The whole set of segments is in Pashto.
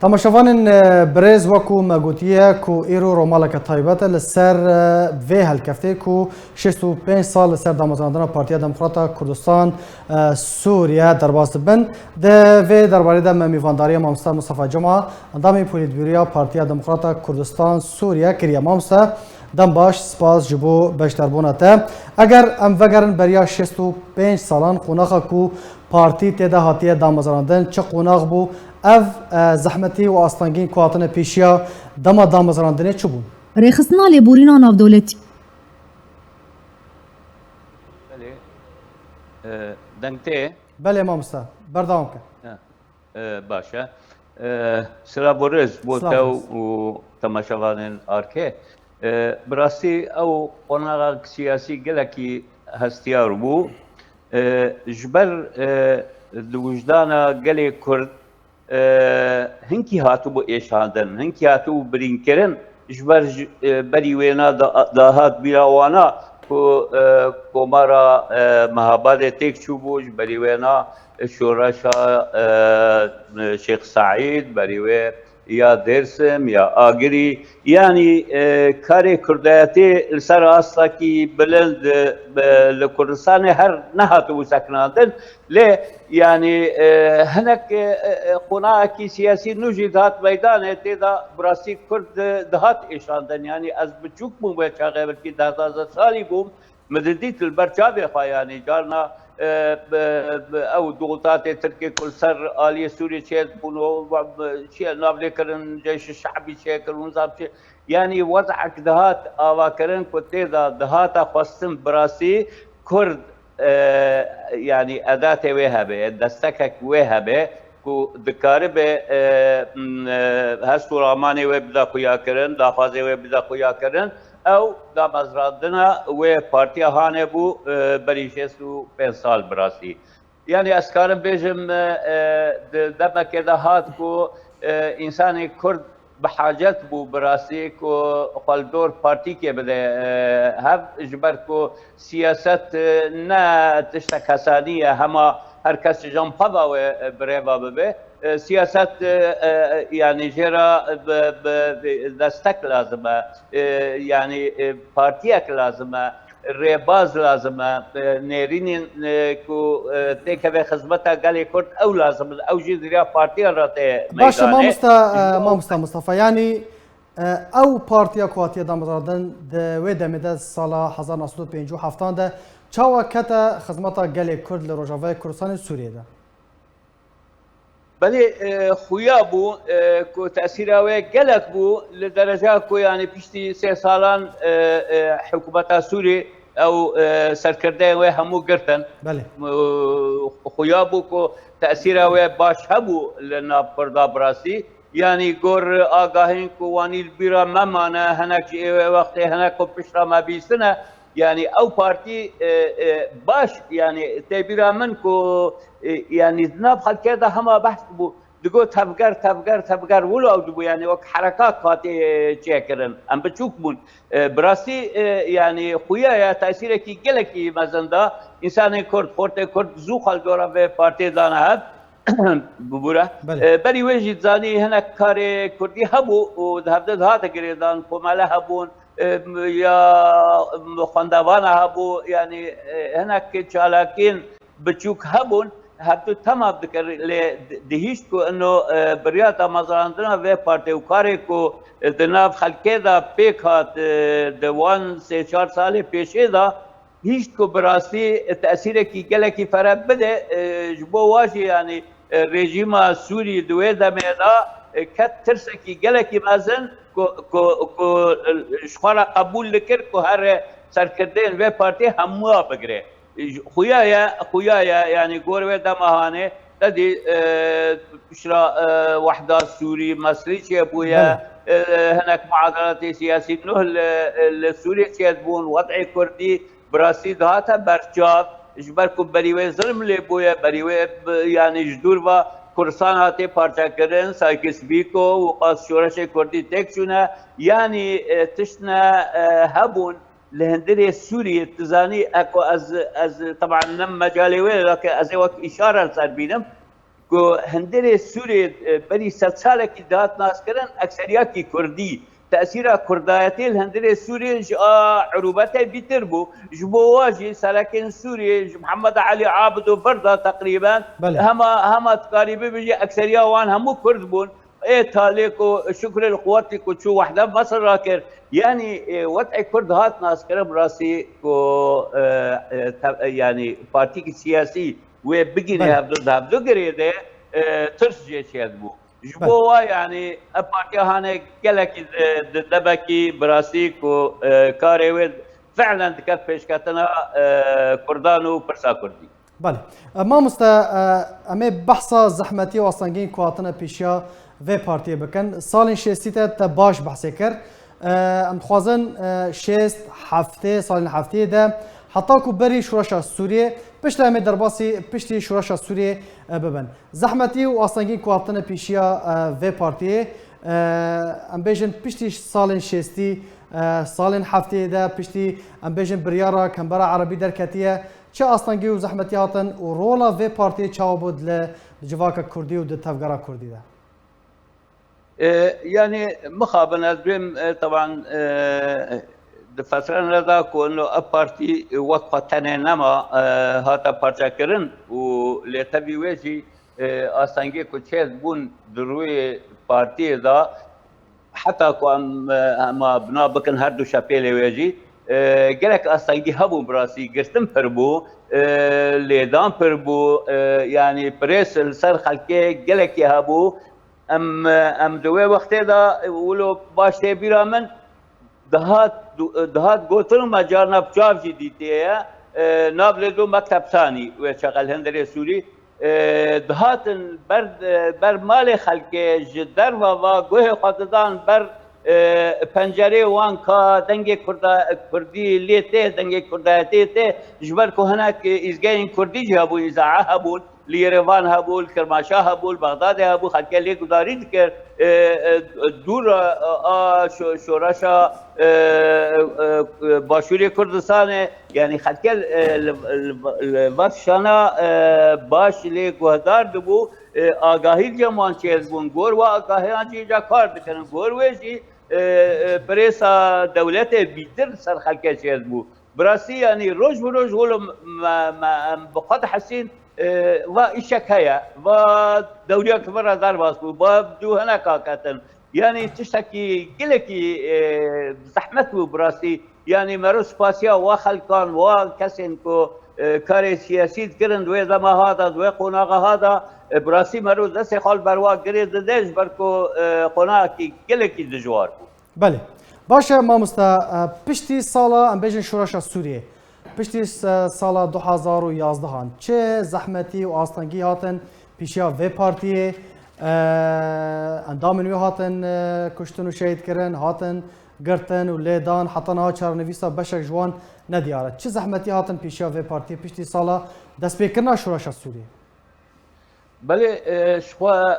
تماشاوان برز وکو مگوتیه کو ایرو رومالک تایبت لسر وی هلکفته کو 65 سال لسر دامزاندن پارتیا دموکراتا کردستان سوریه درباست بن ده وی درباره ده میوانداری مامستا مصطفی جمعه اندامی پولیتبیریا پارتیا دموکراتا کردستان سوریه کریه مامستا دم باش سپاس جبو بشتربونته اگر ام وگرن بریا 65 سالان قوناخا کو پارتی تیده هاتیه دامزاندن چه قوناخ بو اف زحمتی و آستانگین کواتن پیشیا دما دامزراندنه چه بون؟ رخصنا لبورینا ناف دولتی بله دنگته بله مامستا بردام که باشه سلا بورز بوتو و تماشاوان آرکه براستی او قناغ سیاسی گلکی هستیار بو جبر دوجدانا گلی کرد هنکی هاتو بو ایشاندن هنکی هاتو برینکرن جبر بری وینا داهات بیراوانا کو مارا مهاباد تک چوبوش بری وینا شورشا شیخ سعید بری وی یا درسم یا آگری یعنی کاری کردیاتی سر اصلا کی بلند لکردستان هر نهاتو بو سکناندن لی يعني هناك قناعة سياسي نوجي ذات ميدان تيدا براسي كرد دهات إيشاندن يعني أز بتشوك مو بيشاغي بلكي دهات سالي بوم مدديت البرشابي خا يعني جارنا أو ضغوطات تركي كل سر آلية سوريا شيء بونو شيء نابلي كرن جيش الشعبي شيء كرن نظام شيء يعني وضعك دهات آواكرن كتيدا دهات خاصم براسي كرد يعني أداة وهبة دستكك وهبة كو دكاربة هستو راماني وبدا خويا كرن دافازي وبدا خويا كرن أو دا مزرادنا وبارتيا هاني بو بريشيسو 5 سال براسي يعني أسكارم بيجم دما كده هات كو إنساني كرد بحاجت بو براسي كو قلدور بارتي كي بده هف جبر كو سياست نا تشتك حسانية هما هر کس جام پدا و بريبا ببه سياست يعني جرا دستك لازمه يعني بارتيك لازمه ريباز لازمه نيرين كو تيكه خدمتها قال كرد او لازم او جزيره بارتي راته باشه ما مصطفى يعني او پارتیا کواتیا دامزادن د و دمده سال 1957 ده چاوا کته خدمتا گل کرد لروجاوای کردستان سوریه ده بله خویا بو کو تاثیراوی گلک بو لدرجه کو يعني پشتی 3 سالان حکومت سوریه او سرکرده و همو گرتن بله خویا بو کو تاثیراوی باش هبو لنا پردا براسی يعني قر آگاهين كواني البيرا ما معنا هناك وقت هناك بشرا ما بيسنا يعني او بارتي باش يعني تبيرا منكو يعني ذناب خل كذا هما بحث بو دقو تفقر ولو او دبو يعني وك حركات فاتي تشكرن ام بتشوف بون براسي يعني خويا يا تاثيرك جلكي مازندا انسان كرد فورت كرد زو خل دورا في بارتي دانا ببوره بری وجد زانی هناك کاری کردی هبو و دهات گریدان کماله هبون یا خواندوان هبو يعني هناك چالاکین بچوک هبون هبتو تمام ذكر لدهيشت كو انه برياتا مزراندنا في بارتي وكاري كو دناف خلقه دا بيك هات دوان 3-4 سال پیشه دا هیچ کو براستی تأثیر کی گله کی فرق بده جبو واجی يعني رژیم سوری دوی دمیدا کت ترس کی گله کی مازن کو شخارا قبول لکر کو هر سرکردین و پارتی هموا بگره خویا يعني گور و دمهانه تدي بشرا وحده سوري مصري چه بويا هناك معادلات سياسيه نهل السوري تشبون وضع كردي براسي دهاتا برچاب جبركم بريوي ظلم لي بويا بريوي يعني جدور و كرسان هاتي پارچا کرن سايكس بيكو وقاس شورش كردي تكشونا يعني تشنا هبون لهندري السوري تزاني اكو از طبعا نم مجالي وين لكن از وقت اشاره صار بينم کو هندره سوری بری 100 ساله کی دهات ناس کردن اکثریت کی کردی تأثیر کردایتی الهندره سوری عروبته بیتر بو جبو واجی سلاکن سوری محمد علی عابد و بردا تقریبا هما تقریبا بيجي اکثریت وان همو کرد بون ايه تاليكو شكر القوات كو شو وحده مصر راكر يعني وضع كرد هات ناس كرم راسي كو يعني بارتي السياسي وبقيني هبدو قريده ترس جيش يدبو جبوا يعني بارتي هاني قالك دبكي براسي كو كاري فعلا تكفش كاتنا كردان وبرسا كردي بله ما امي بحثا زحمتي واصلنگين كواتنا بيشيا في بارتي بكن سالين شيستيتا باش بحثي كر ام خوازن شيست هفته سالين هفته ده حتى كو بري شورشا سوريا پشت امي درباسي پشتي شورشا سوريا ببن زحمتي واصلنگين كواتنا بيشيا في بارتي ام بيجن پشتي سالين شيستي سالين هفته ده پشتي ام بيجن بريارا كمبرا عربي دركتيه چه اصلنگی و زحمتی هاتن و رولا في بارتي چاو بود لجواك كردي و دتفقرا كردي ده يعني مخابن دوم طبعا دفتران رضا كونو بارتي وقفه تنما هاتا بارتا كرن و لتبي وجي اصلنگی کو چه بون دروي بارتي دا حتى كو ما بنا بكن هر دو شابيل وجي گلک اصلنگی هبو براسي گرتم پر بو لیدان پر بو يعني پریس سر خلقه گلک هبو ام دوی وقت دا ولو باشه بیرا من دهات گوتن مجار نبچاف جی دیتی نابل دو مکتب ثانی و شغل هندری سوری دهاتن بر مال خلقه جدر و گوه خاطدان بر پنجره وان کا دنگ کردی لیته دنگ کردایتی ته جبر کو هناك ازگاین کردی جابو ازاعه هبول لیروان هبول کرماشا هبول بغداد هبول خلکه لی گزاری دکر دور شورشا باشوری کردستان یعنی خلکه وقتشانا باش لی گهدار دبو آگاهی جمان چیز بون گور و آگاهی آنچه جا کار دکنن گور ویشی پریسا دولت بیتر سر خلکه چیز بو براسی یعنی روز و روز ولو بقد حسین و ایشک هیا و دولیا کبر دار باس بو با دو هنا کاکتن یعنی تشتکی گلکی زحمت بو براسی یعنی مرو سپاسیا و خلکان و کسین کو کار سیاسی کرند و زما هذا و قناغ هذا براسي مرو دسي خال بروا گريد دش بركو قناكي گلكي دجوار بله باشه ما مستا پشتی سالا ام بيجن شورشا سوريا پشتی سالا 2011 چه زحمتي و آستانگی هاتن پیشیا و پارتیه اندامن وی هاتن کشتن و شهید کرن هاتن گرتن و لیدان حتی نها چارنویسا بشک جوان ندیاره چه زحمتی هاتن پیشیا و پارتیه پشتی سالا دست بیکرنا شورشا سوريا بله شخوا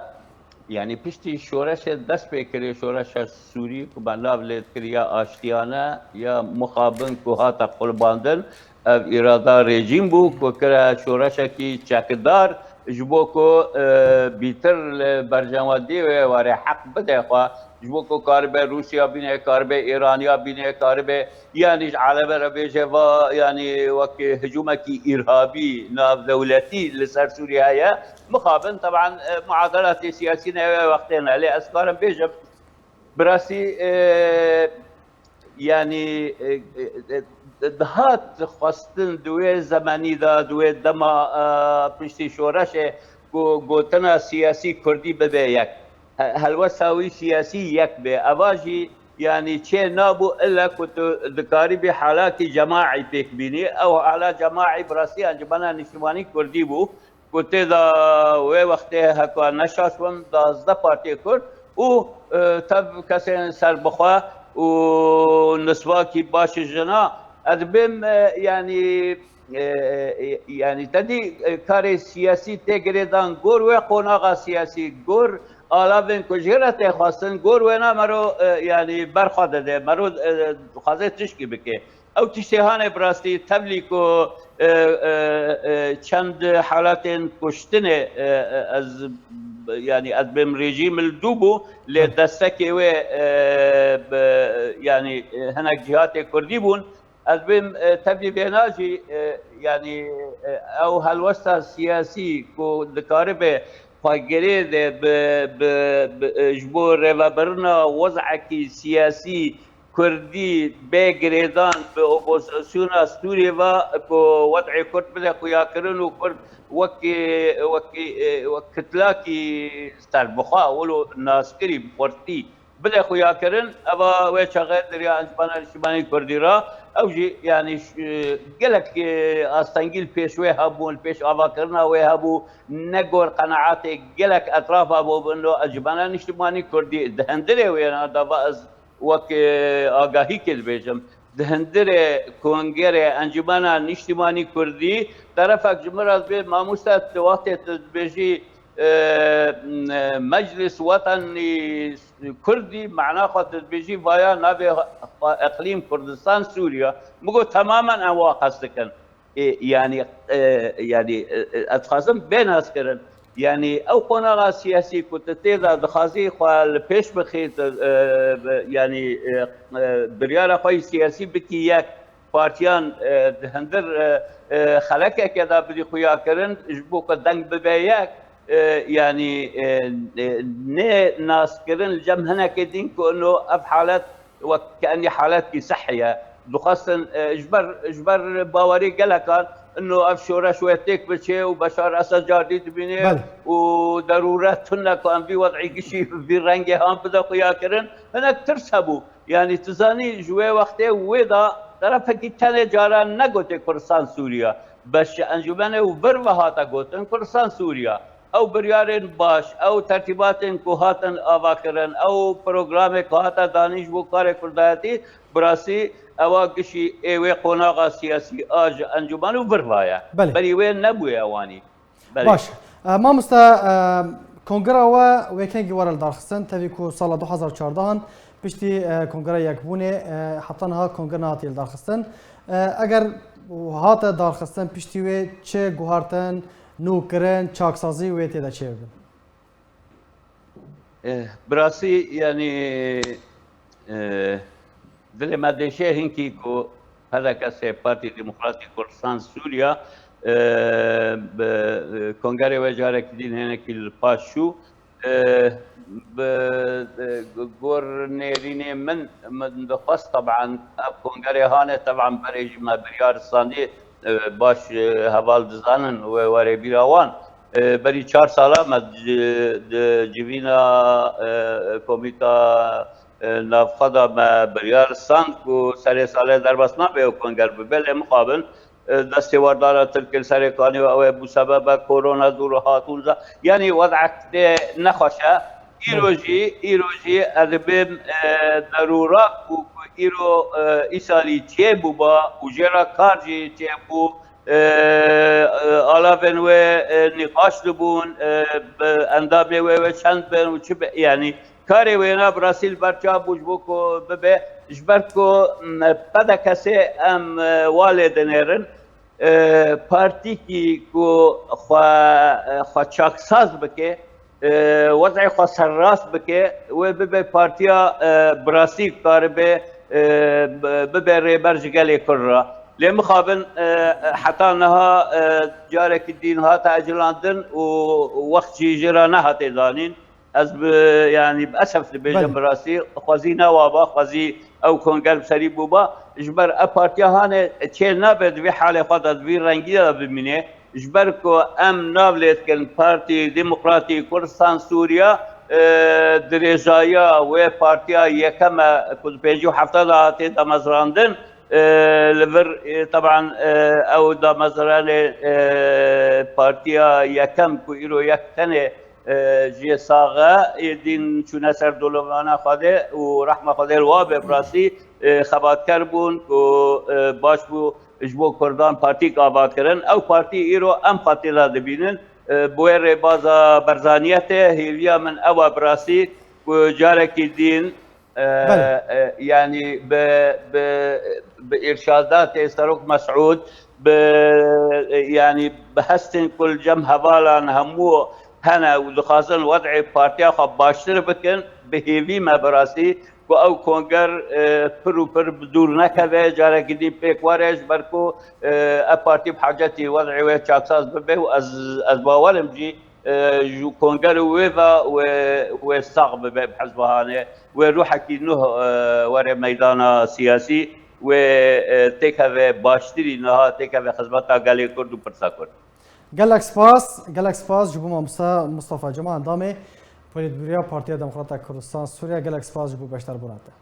يعني پشتی شورش دست بکری شورش سوری که بناب لید کری یا آشتیانه یا مخابن که هاتا قلباندن اراده رژیم بو که کرا شورش کی چکدار جبو که بیتر برجامدی و واره حق بده خواه جبو که کاربه روسیا بینه کاربه ایرانیا بینه کاربه یعنی عالم ربیجه و یعنی وقت هجومه کی ارهابی ناف دولتی لسر سوریا هیا مخابن طبعا معادلات سياسية وقتنا لأسكار بيجب براسي يعني دهات خواستن دوی زمانی دا دوی دما پشتی شورش گوتنا سیاسی کردی ببه یک هلوساوی سیاسی یک به اواجی يعني چه نابو الا كنت ذكاري بحالات جماعي بيك بيني او على جماعي براسي انجمنا نشواني كردي بو كنت دا وقتها هكا نشاسون دا زدا بارتي كرد و تب كسين سر بخوا و نسواكي باش جنا ادبم يعني تدي كاري سياسي تجريدان غور وقناغا سياسي غور آلابن کجرت خواستن گور ونا مرو يعني برخواد ده مرو خازه تشکی بکه او تشتهان براستی تبلیکو چند حالات کشتن از يعني از بم رژیم الدوبو لدستکی و يعني هناك جهات کردی بون از بم تبلی بیناجی يعني او هالوسط سیاسی کو دکاره به پاگری به جبور و برنا وضعکی سیاسی کردی به گریدان به اپوزیسیون استوری و کو وضع کرد بده خویا کرن و کرد وکتلاکی سر بخوا ولو ناسکری پرتی بده خویا کرن اما و چقدر دریا انجمن اجتماعی کردی را اوجی یعنی گلک استانگیل پیشوی هبون پیش آوا کرنا و هبو نگور قناعت گلک اطراف ابو بنو اجتماعی اجتماعی کردی دهندره و یعنی دوا از وك آگاهی کل بیجم دهندر کنگر انجمن اجتماعی کردی طرفک جمرات به ماموسات وقت تبجی مجلس وطني كردي معناه خاطر بيجي فيا نبي اقليم كردستان سوريا مقول تماما اواقع سكن يعني اتخاصم بين اسكرن يعني او قناة سياسي كنت تيدا دخازي خوال بيش بخيت يعني بريارة خوي سياسي بكياك بارتيان هندر خلقه كذا بدي خويا كرن جبوك دنگ ببياك يعني ناس كرن الجم هنا كدين كأنه أف حالات وكأني حالات صحية خاصة اجبر باوري قال كان انه اف شورى شويتك بشي وبشار اسد جديد بيني وضرورات هنا كان في وضعي قشي في رنجي هام بدا قيا كرن هناك ترسبوا يعني تزاني جوي وقته ودا طرفك تاني جارا نقوت كردستان سوريا بس انجمن وبرمهاتا قوتن كردستان سوريا او بريارين باش او ترتيبات كوهاتن اواكرن او برنامج كوهاتا دانش بو كار كرداتي براسي اواقشي ايوه قناغا سياسي اج انجمن وبروايا بلي وين نبوي اواني باش ما مستا کنگره و ویکنگی ورل درخستن تبیکو سال 2014 پشتی کنگره یک بونه حتی نه کنگره نهاتی درخستن اگر هات درخستن پشتی و چه گوهرتن نوکرن چاکسازی و تیدا چه بودن براسي يعني دل مدرسه هنكي كو هذا كسي بارتي ديمقراطي كردستان سوريا کنگره وجاره کدین هناك الباشو بگورنرینه من دخواست طبعا کنگره هانه طبعا برای ما بريار الصاندي باش هوال دزانن و وری بیراوان بری 4 ساله ما جوینا کمیتا نافخدا ما بريار الصاند کو سر ساله در بسنا به کنگر ببل مقابل دستی وردارا ترکل سرکانی و او بسبب کرونا دور هاتون یعنی وضعک نخوشه ایروجی ادبیم ضرورات و ایرو ایسالی چه بوبا و جرا کارجی چه بو آلافن و نقاش دبون اندامه و چند بین و چه یعنی کاری وینا براسیل برچا بوجبوکو ببه جبرکو پدا کسی ام والدنرن پارتی کی کو خوا چاکساز بکه وضعی خوا سرراست بکه و ببه پارتیا براسی کار ببه ریبرج گلی کرا لمخابن حتى انها جارك الدين هات اجلاندن ووقت جيرا نهات دانين از يعني باسف بيجم براسي خوزينا وابا خوزي او كونغل سري بوبا اجبر ابارتيا هانه تشينا بد في حاله فضل في رنگيه بمنه اجبركو ام نابلت كن بارتي ديمقراطي كردستان سوريا درجايا و بارتيا يكما كل بيجو حفتة هاتي دمزراندن لفر طبعا او دمزران بارتيا يكم كو ايرو يكتنه جي صاغه يدين شو نسر دولوانا خاده ورحمه خاده الواب براسي خبات كربون كو باش بو اجبو كردان بارتي آبا کرن او بارتي ايرو ام قاتلا دبينن بوير بازا برزانيته هيليا من او براسي كو جارك الدين يعني بإرشادات سروق مسعود يعني بحسن كل جمها بالا همو هنا ودخازن وضع بارتيا خب باشتر بكن بهيفي ما براسي او كونجر برو بدور نكذا جارا قدي بيك ورش بركو بارتي بحاجتي وضعي وشاكساس ببه از باولم جي جو كونجر ويفا وصعب بحزبهانه وروح اكيد نو ورا ميدان سياسي وتكذا باشتري نها تكذا خدمتا قالي كرد وبرسا كرد گلک سپاس جبو مصطفى جمال دامي پولیتبوریا پارتیا دموکرات کردستان سوریه گلک سپاس جبو بشتر بوراته